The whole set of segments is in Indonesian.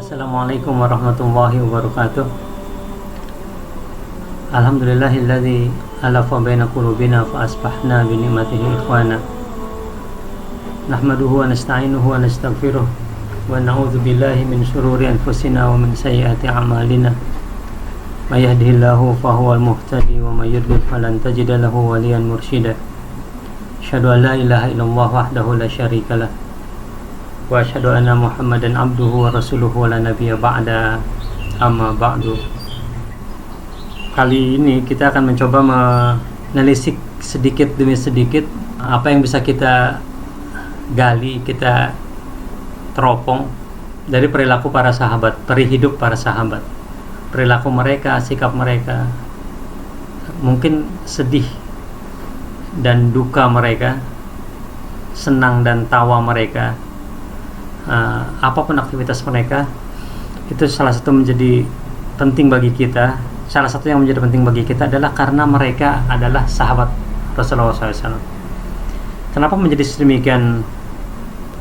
Assalamualaikum warahmatullahi wabarakatuh. Alhamdulillahilladzi alafa baina qulubina fa asbahna bi ni'matihi ikhwana. Nahmaduhu wa nasta'inuhu wa nastaghfiruh wa na'udzu billahi min shururi anfusina wa min sayyiati a'malina. May yahdihillahu fahuwal muhtadi wa may yudlil falan tajida lahu waliyan mursyida. Asyhadu an la ilaha illallah wahdahu la syarikalah wa asyhadu anna Muhammadan abduhu wa rasuluhu wa la nabiyya ba'da, amma ba'du. Kali ini kita akan mencoba menelisik sedikit demi sedikit apa yang bisa kita gali, kita teropong dari perilaku para sahabat, peri hidup para sahabat, perilaku mereka, sikap mereka, mungkin sedih dan duka mereka, senang dan tawa mereka, apapun aktivitas mereka, itu salah satu menjadi penting bagi kita. Salah satu yang menjadi penting bagi kita adalah karena mereka adalah sahabat Rasulullah SAW. Kenapa menjadi sedemikian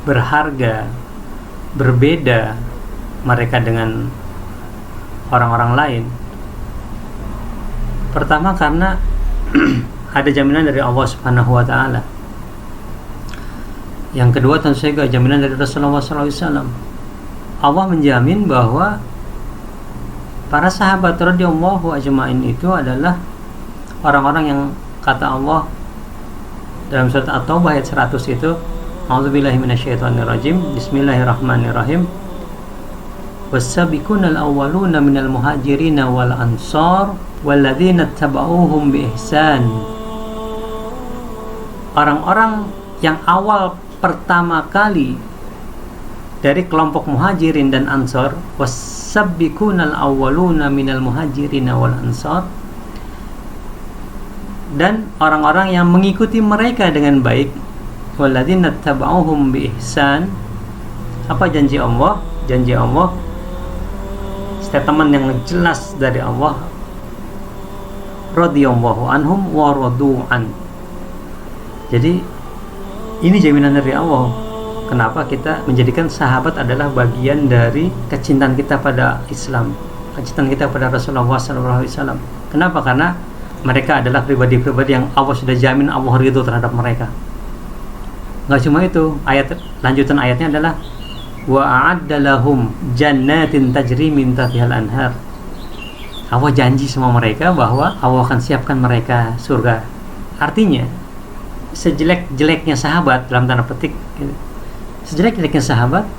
berharga, berbeda mereka dengan orang-orang lain? Pertama, karena ada jaminan dari Allah Subhanahu wa Ta'ala. Yang kedua, tentu saja jaminan dari Rasulullah SAW. Allah menjamin bahwa para sahabat radhiyallahu ajma'in itu adalah orang-orang yang kata Allah dalam surat At-Taubah ayat 100 itu, A'udzubillahi minasyaitonirrajim, Bismillahirrahmanirrahim. Was-sabiqunal awwaluna minal muhajirin wal ansar walladzina tabauhum bi ihsan. Orang-orang yang awal pertama kali dari kelompok muhajirin dan ansar, was-sabiqunal awwaluna minal muhajirin wal ansar, dan orang-orang yang mengikuti mereka dengan baik, walladzina tabauhum bi ihsan. Apa janji Allah? Janji Allah, statement yang jelas dari Allah, radhiyallahu anhum wa radu'an. Jadi ini jaminan dari Allah. Kenapa kita menjadikan sahabat adalah bagian dari kecintaan kita pada Islam, kecintaan kita pada Rasulullah SAW. Kenapa? Karena mereka adalah pribadi-pribadi yang Allah sudah jamin Allah ridho terhadap mereka. Nggak cuma itu, lanjutan ayatnya adalah wa a'adda lahum jannatin tajri min tahtihal anhar. Allah janji sama mereka bahwa Allah akan siapkan mereka surga. Artinya sejelek-jeleknya sahabat, dalam tanda petik, sejelek-jeleknya sahabat,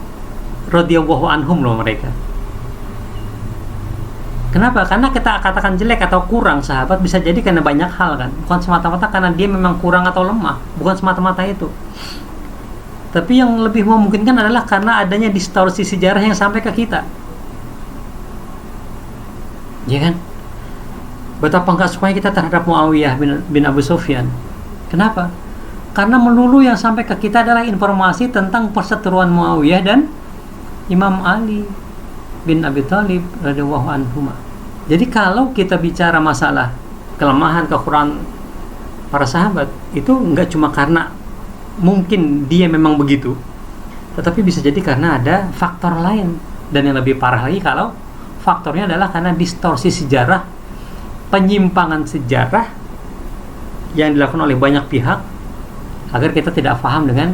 radhiyallahu anhum loh mereka. Kenapa? Karena kita katakan jelek atau kurang sahabat bisa jadi karena banyak hal kan, bukan semata-mata karena dia memang kurang atau lemah, bukan semata-mata itu. Tapi yang lebih memungkinkan adalah karena adanya distorsi sejarah yang sampai ke kita, ya kan? Betapa enggak sukanya kita terhadap Muawiyah bin Abu Sufyan. Kenapa? Karena melulu yang sampai ke kita adalah informasi tentang perseteruan Muawiyah dan Imam Ali bin Abi Thalib radhiyallahu anhuma. Jadi kalau kita bicara masalah kelemahan, kekurangan para sahabat, itu enggak cuma karena mungkin dia memang begitu, tetapi bisa jadi karena ada faktor lain. Dan yang lebih parah lagi kalau faktornya adalah karena distorsi sejarah, penyimpangan sejarah yang dilakukan oleh banyak pihak agar kita tidak paham dengan,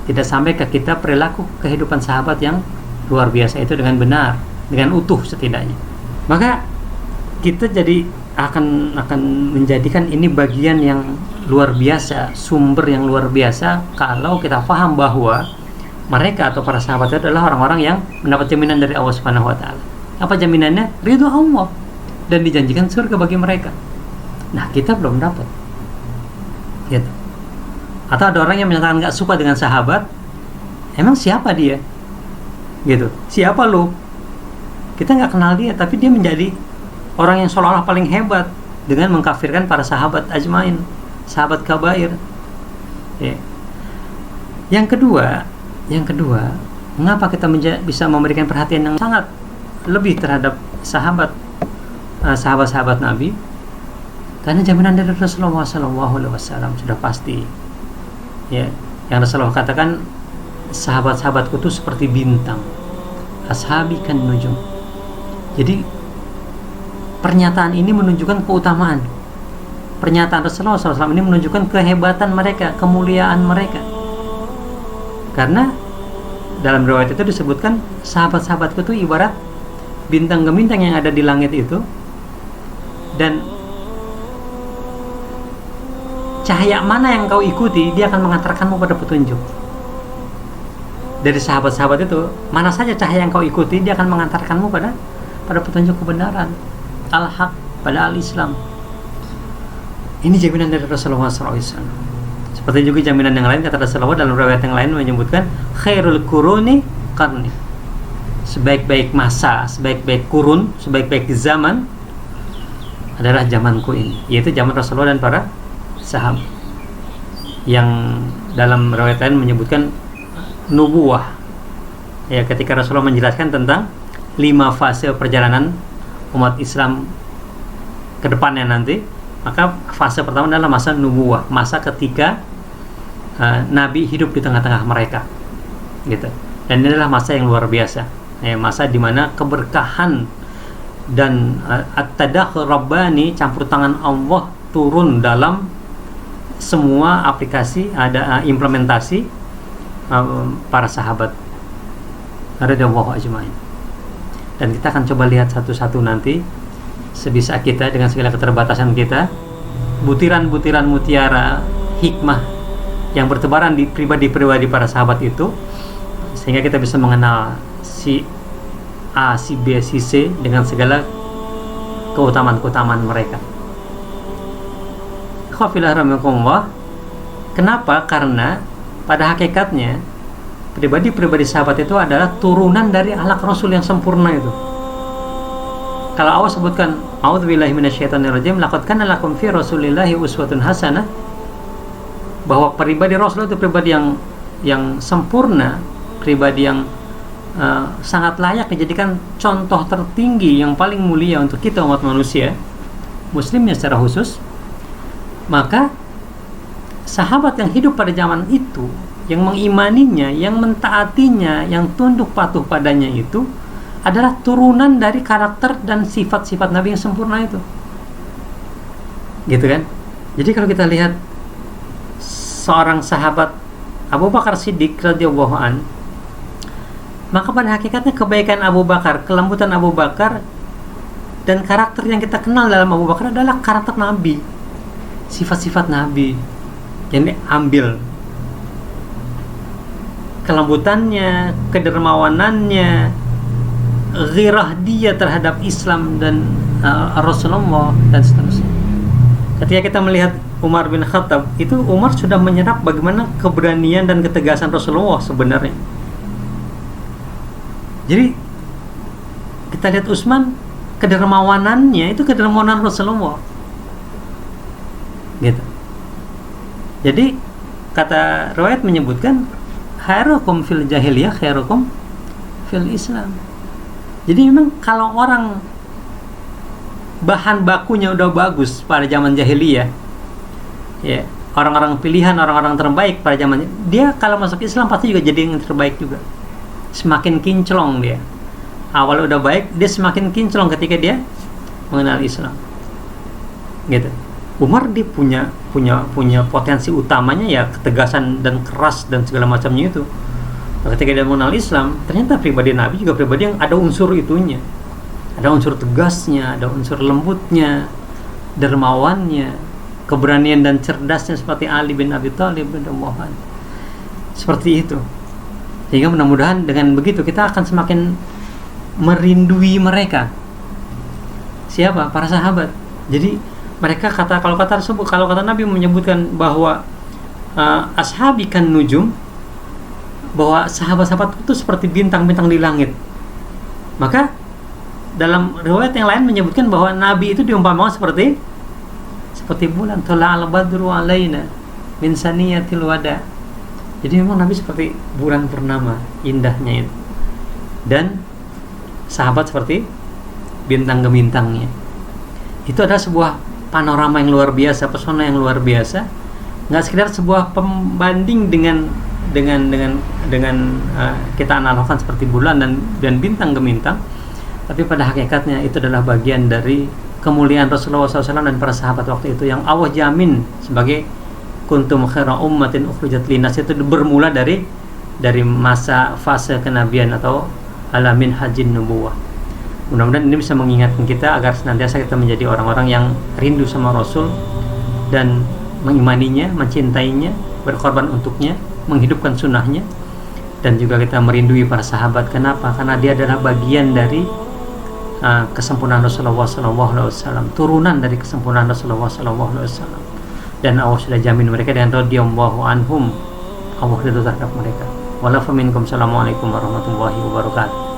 tidak sampai ke kita perilaku kehidupan sahabat yang luar biasa itu dengan benar, dengan utuh setidaknya. Maka kita jadi akan menjadikan ini bagian yang luar biasa, sumber yang luar biasa kalau kita paham bahwa mereka atau para sahabat itu adalah orang-orang yang mendapat jaminan dari Allah Subhanahu wa Ta'ala. Apa jaminannya? Ridho Allah, dan dijanjikan surga bagi mereka. Nah, kita belum dapat, gitu. Atau ada orang yang menyatakan nggak suka dengan sahabat. Emang siapa dia? Gitu. Siapa lu? Kita nggak kenal dia, tapi dia menjadi orang yang seolah-olah paling hebat dengan mengkafirkan para sahabat ajmain, sahabat kabair. Ya. Yang kedua, mengapa kita bisa memberikan perhatian yang sangat lebih terhadap sahabat-sahabat Nabi? Karena jaminan dari Rasulullah SAW sudah pasti. Ya, yang Rasulullah katakan sahabat-sahabatku itu seperti bintang, ashabi kan nujum. Jadi pernyataan ini menunjukkan keutamaan. Pernyataan Rasulullah SAW ini menunjukkan kehebatan mereka, kemuliaan mereka. Karena dalam riwayat itu disebutkan sahabat-sahabatku itu ibarat bintang gemintang yang ada di langit itu, dan cahaya mana yang kau ikuti, dia akan mengantarkanmu pada petunjuk. Dari sahabat-sahabat itu, mana saja cahaya yang kau ikuti, dia akan mengantarkanmu pada petunjuk kebenaran, al-haq, pada al-Islam. Ini jaminan dari Rasulullah SAW. Seperti juga jaminan yang lain, kata Rasulullah dalam riwayat yang lain menyebutkan khairul quruni qarni. Sebaik-baik masa, sebaik-baik kurun, sebaik-baik zaman adalah zamanku ini, yaitu zaman Rasulullah dan para sahabat. Yang dalam riwayat lain menyebutkan nubuwah, ya, ketika Rasulullah menjelaskan tentang 5 fase perjalanan umat Islam ke depannya nanti, maka fase pertama adalah masa nubuwah, masa ketika Nabi hidup di tengah-tengah mereka, gitu. Dan ini adalah masa yang luar biasa, ya, masa di mana keberkahan dan at-tadakhul rabbani, campur tangan Allah turun dalam semua aplikasi, ada implementasi para sahabat radhiyallahu ajmain. Dan kita akan coba lihat satu-satu nanti, sebisa kita dengan segala keterbatasan kita, butiran-butiran mutiara hikmah yang bertebaran di pribadi-pribadi para sahabat itu, sehingga kita bisa mengenal si A, si B, si C dengan segala keutamaan-keutamaan mereka. Kenapa? Karena pada hakikatnya pribadi-pribadi sahabat itu adalah turunan dari akhlak Rasul yang sempurna itu. Kalau Allah sebutkan a'udzubillahi minasyaitonirrajim, laqad kana lakum fi rasulillahi uswatun hasanah, bahwa pribadi Rasul itu pribadi yang sempurna, pribadi yang sangat layak dijadikan contoh tertinggi yang paling mulia untuk kita umat manusia muslimnya secara khusus. Maka sahabat yang hidup pada zaman itu, yang mengimaninya, yang mentaatinya, yang tunduk patuh padanya itu adalah turunan dari karakter dan sifat-sifat Nabi yang sempurna itu, gitu kan. Jadi kalau kita lihat seorang sahabat Abu Bakar Siddiq radhiyallahu an, maka pada hakikatnya kebaikan Abu Bakar, kelembutan Abu Bakar, dan karakter yang kita kenal dalam Abu Bakar adalah karakter Nabi, sifat-sifat Nabi yang diambil, kelembutannya, kedermawanannya, ghirah dia terhadap Islam dan Rasulullah dan seterusnya. Ketika kita melihat Umar bin Khattab, itu Umar sudah menyerap bagaimana keberanian dan ketegasan Rasulullah sebenarnya. Jadi kita lihat Utsman, kedermawanannya itu kedermawanan Rasulullah, gitu. Jadi kata riwayat menyebutkan khairukum fil jahiliyah khairukum fil Islam. Jadi memang kalau orang bahan bakunya udah bagus pada zaman jahiliyah, ya, orang-orang pilihan, orang-orang terbaik pada zaman dia, kalau masuk Islam pasti juga jadi yang terbaik juga. Semakin kinclong dia. Awal udah baik, dia semakin kinclong ketika dia mengenal Islam, gitu. Umar dia punya potensi utamanya ya ketegasan dan keras dan segala macamnya itu. Ketika dia mengenal Islam, ternyata pribadi Nabi juga pribadi yang ada unsur itunya, ada unsur tegasnya, ada unsur lembutnya, dermawannya, keberanian dan cerdasnya seperti Ali bin Abi Thalib radhiyallahu anhu. Seperti itu. Sehingga mudah-mudahan dengan begitu kita akan semakin merindui mereka. Siapa? Para sahabat. Jadi mereka kalau kata Nabi menyebutkan bahwa ashabi kan nujum, bahwa sahabat-sahabat itu seperti bintang-bintang di langit. Maka dalam riwayat yang lain menyebutkan bahwa Nabi itu diumpamakan seperti bulan, tala'al badru alaina min saniyatil wada. Jadi memang Nabi seperti bulan purnama, indahnya itu. Dan sahabat seperti bintang gemintangnya. Itu adalah sebuah panorama yang luar biasa, pesona yang luar biasa nggak sekedar sebuah pembanding dengan kita analogkan seperti bulan dan bintang gemintang, tapi pada hakikatnya itu adalah bagian dari kemuliaan Rasulullah SAW dan para sahabat waktu itu yang Allah jamin sebagai kuntum khaira ummatin ukhrijat linnas, itu bermula dari masa fase kenabian atau alamin hajin nubuwah. Mudah-mudahan ini bisa mengingatkan kita agar senantiasa kita menjadi orang-orang yang rindu sama Rasul dan mengimaninya, mencintainya, berkorban untuknya, menghidupkan sunnahnya, dan juga kita merindui para sahabat. Kenapa? Karena dia adalah bagian dari kesempurnaan Rasulullah SAW, turunan dari kesempurnaan Rasulullah SAW, dan Allah sudah jamin mereka dengan radhiyallahu anhum, Allah ridho terhadap mereka. Wala faminkum. Assalamualaikum warahmatullahi wabarakatuh.